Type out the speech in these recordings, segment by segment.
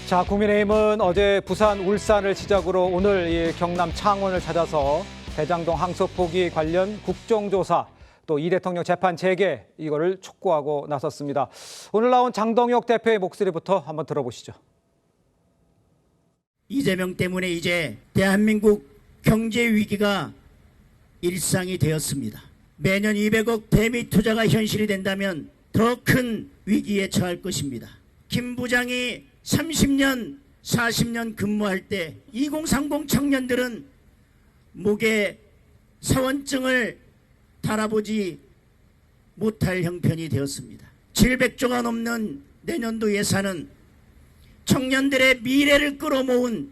자, 국민의힘은 어제 부산, 울산을 시작으로 오늘 이 경남 창원을 찾아서 대장동 항소 포기 관련 국정조사 또 이 대통령 재판 재개 이거를 촉구하고 나섰습니다. 오늘 나온 장동혁 대표의 목소리부터 한번 들어보시죠. 이재명 때문에 이제 대한민국 경제 위기가 일상이 되었습니다. 매년 200억 대미 투자가 현실이 된다면 더 큰 위기에 처할 것입니다. 김 부장이 30년, 40년 근무할 때 2030 청년들은 목에 사원증을 달아보지 못할 형편이 되었습니다. 700조가 넘는 내년도 예산은 청년들의 미래를 끌어모은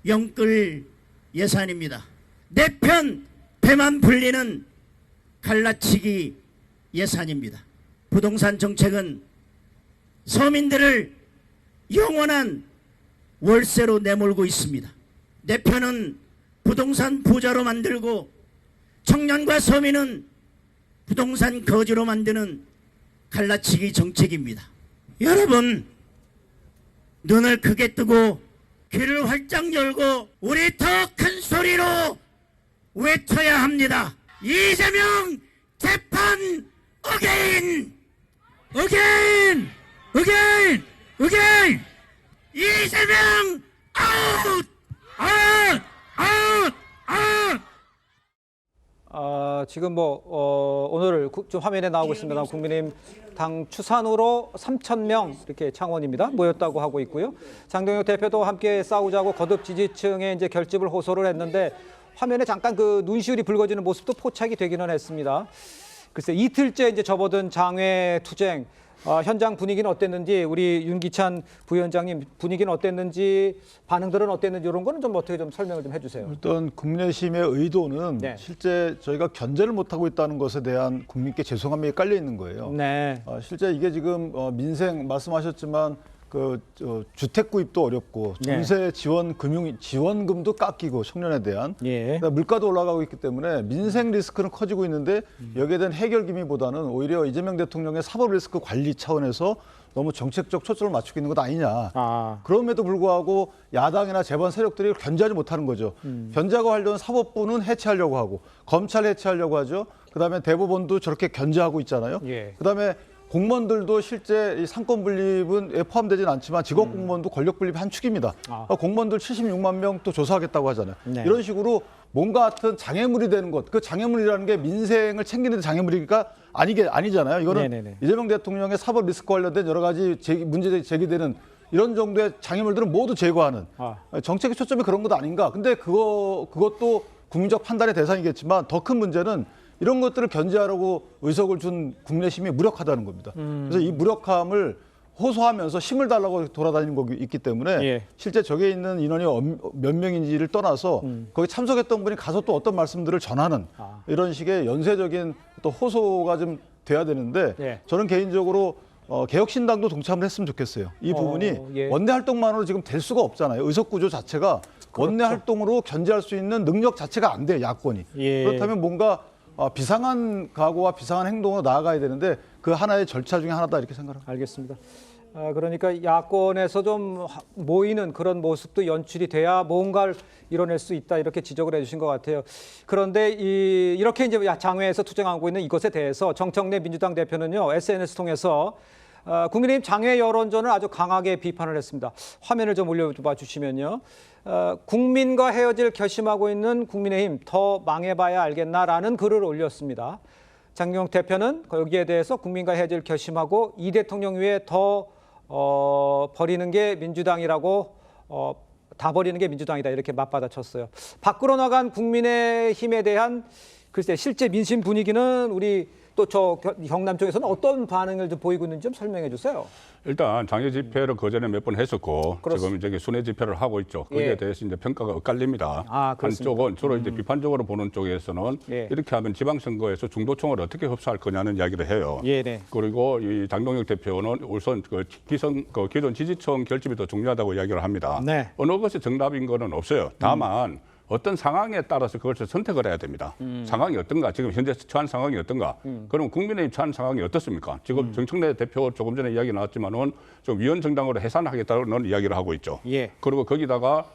영끌 예산입니다. 내 편 배만 불리는 갈라치기 예산입니다. 부동산 정책은 서민들을 영원한 월세로 내몰고 있습니다. 내 편은 부동산 부자로 만들고 청년과 서민은 부동산 거지로 만드는 갈라치기 정책입니다. 여러분, 눈을 크게 뜨고 귀를 활짝 열고 우리 더 큰 소리로 외쳐야 합니다. 이재명 재판 어게인! 어게인! 어게인! 어게인! 이재명 아웃! 아웃! 아웃! 아웃! 지금 오늘 좀 화면에 나오고 있습니다. 국민의힘 당 추산으로 3,000명 이렇게 창원입니다. 모였다고 하고 있고요. 장동혁 대표도 함께 싸우자고 거듭 지지층에 이제 결집을 호소를 했는데 화면에 잠깐 그 눈시울이 붉어지는 모습도 포착이 되기는 했습니다. 글쎄 이틀째 이제 접어든 장외 투쟁. 현장 분위기는 어땠는지 우리 윤기찬 부위원장님 분위기는 어땠는지 반응들은 어땠는지 이런 거는 좀 어떻게 좀 설명을 좀 해주세요. 일단 국민의힘의 의도는 네. 실제 저희가 견제를 못하고 있다는 것에 대한 국민께 죄송함이 깔려 있는 거예요. 네. 실제 이게 지금 민생 말씀하셨지만 주택 구입도 어렵고 전세 지원금도 깎이고 청년에 대한 물가도 올라가고 있기 때문에 민생 리스크는 커지고 있는데 여기에 대한 해결 기미보다는 오히려 이재명 대통령의 사법 리스크 관리 차원에서 너무 정책적 초점을 맞추고 있는 것 아니냐. 그럼에도 불구하고 야당이나 재반 세력들이 견제하지 못하는 거죠. 견제하고 하려는 사법부는 해체하려고 하고 검찰 해체하려고 하죠. 그다음에 대법원도 저렇게 견제하고 있잖아요. 그다음에 공무원들도 실제 이 상권 분립은 포함되지는 않지만 직업 공무원도 권력 분립의 한 축입니다. 공무원들 76만 명 또 조사하겠다고 하잖아요. 이런 식으로 뭔가 같은 장애물이 되는 것, 그 장애물이라는 게 민생을 챙기는 데 장애물이니까 아니잖아요. 이거는 이재명 대통령의 사법 리스크 관련된 여러 가지 문제들이 제기되는 이런 정도의 장애물들은 모두 제거하는 정책의 초점이 그런 것 아닌가. 근데 그것도 국민적 판단의 대상이겠지만 더 큰 문제는 이런 것들을 견제하려고 의석을 준 국민의힘이 무력하다는 겁니다. 그래서 이 무력함을 호소하면서 힘을 달라고 돌아다니는 거기 있기 때문에 실제 저기에 있는 인원이 몇 명인지를 떠나서 거기 참석했던 분이 가서 또 어떤 말씀들을 전하는 이런 식의 연쇄적인 또 호소가 좀 돼야 되는데 저는 개인적으로 개혁신당도 동참을 했으면 좋겠어요. 이 부분이 원내 활동만으로 지금 될 수가 없잖아요. 의석 구조 자체가 원내 활동으로 견제할 수 있는 능력 자체가 안 돼요. 야권이. 그렇다면 뭔가 비상한 각오와 비상한 행동으로 나아가야 되는데 그 하나의 절차 중에 하나다 이렇게 생각합니다. 알겠습니다. 그러니까 야권에서 좀 모이는 그런 모습도 연출이 돼야 뭔가를 이뤄낼 수 있다 이렇게 지적을 해주신 것 같아요. 그런데 이렇게 이제 장외에서 투쟁하고 있는 이것에 대해서 정청래 민주당 대표는요 SNS 통해서 국민의힘 장외 여론전을 아주 강하게 비판을 했습니다. 화면을 좀 올려봐 주시면요. 국민과 헤어질 결심하고 있는 국민의힘 더 망해봐야 알겠나라는 글을 올렸습니다. 장동혁 대표는 여기에 대해서 국민과 헤어질 결심하고 이 대통령 위에 더 버리는 게 민주당이라고 다 버리는 게 민주당이다 이렇게 맞받아쳤어요. 밖으로 나간 국민의힘에 대한 글쎄 실제 민심 분위기는 우리 또 저 경남 쪽에서는 어떤 반응을 좀 보이고 있는지 좀 설명해 주세요. 일단 장외 집회를 그전에 몇 번 했었고 지금 이제 순회 집회를 하고 있죠. 거기에 대해서 이제 평가가 엇갈립니다. 한쪽은 주로 이제 비판적으로 보는 쪽에서는 이렇게 하면 지방선거에서 중도층을 어떻게 흡수할 거냐는 이야기를 해요. 그리고 이 장동혁 대표는 우선 기존 지지층 결집이 더 중요하다고 이야기를 합니다. 어느 것이 정답인 거는 없어요. 다만 어떤 상황에 따라서 그것을 선택을 해야 됩니다. 상황이 어떤가? 지금 현재 처한 상황이 어떤가? 그럼 국민의힘 처한 상황이 어떻습니까? 지금 정청래 대표 조금 전에 이야기 나왔지만은 좀 위헌정당으로 해산하겠다는 이야기를 하고 있죠. 예. 그리고 거기다가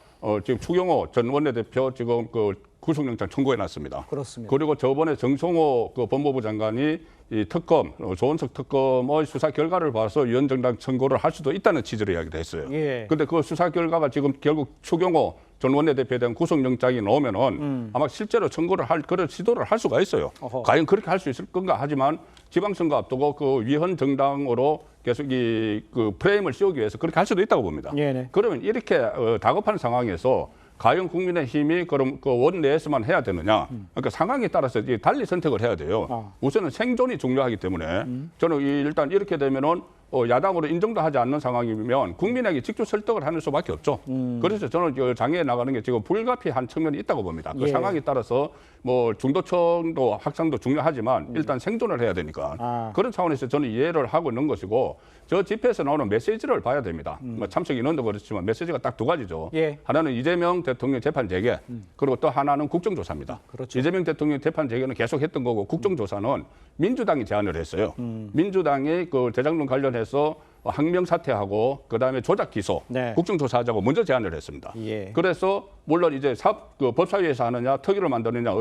지금 추경호 전 원내대표 지금 그 구속영장 청구해 놨습니다. 그렇습니다. 그리고 저번에 정성호 그 법무부 장관이 이 특검, 조원석 특검의 수사 결과를 봐서 위헌정당 청구를 할 수도 있다는 취지로 이야기를 했어요. 그런데 그 수사 결과가 지금 결국 추경호 전 원내대표에 대한 구속영장이 나오면은 아마 실제로 청구를 할 그런 시도를 할 수가 있어요. 어허. 과연 그렇게 할 수 있을 건가 하지만 지방선거 앞두고 그 위헌정당으로 계속 그 프레임을 씌우기 위해서 그렇게 할 수도 있다고 봅니다. 네네. 그러면 이렇게 다급한 상황에서 과연 국민의힘이 그럼 그 원내에서만 해야 되느냐? 그러니까 상황에 따라서 이제 달리 선택을 해야 돼요. 우선은 생존이 중요하기 때문에 저는 일단 이렇게 되면은 야당으로 인정도 하지 않는 상황이면 국민에게 직접 설득을 하는 수밖에 없죠. 그래서 저는 장애에 나가는 게 지금 불가피한 측면이 있다고 봅니다. 그 예. 상황에 따라서 뭐 중도층도 확산도 중요하지만 일단 생존을 해야 되니까 그런 차원에서 저는 이해를 하고 있는 것이고 저 집회에서 나오는 메시지를 봐야 됩니다. 뭐 참석 인원도 그렇지만 메시지가 딱 두 가지죠. 예. 하나는 이재명 대통령 재판 재개 그리고 또 하나는 국정조사입니다. 그렇죠. 이재명 대통령 재판 재개는 계속 했던 거고 국정조사는 민주당이 제안을 했어요. 민주당이 그 대장동 관련해서 항명 사퇴하고 그다음에 조작 기소, 네. 국정조사하자고 먼저 제안을 했습니다. 예. 그래서 물론 이제 그 법사위에서 하느냐 특위를 만드느냐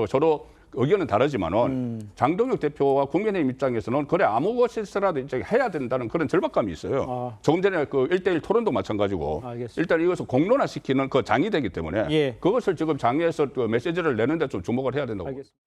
서로 의견은 다르지만은 장동혁 대표와 국민의힘 입장에서는 그래 아무 것이라도 이제 해야 된다는 그런 절박감이 있어요. 조금 전에 그 1대1 토론도 마찬가지고 알겠습니다. 일단 이것을 공론화시키는 그 장이 되기 때문에 예. 그것을 지금 장에서 그 메시지를 내는데 좀 주목을 해야 된다고. 알겠습니다.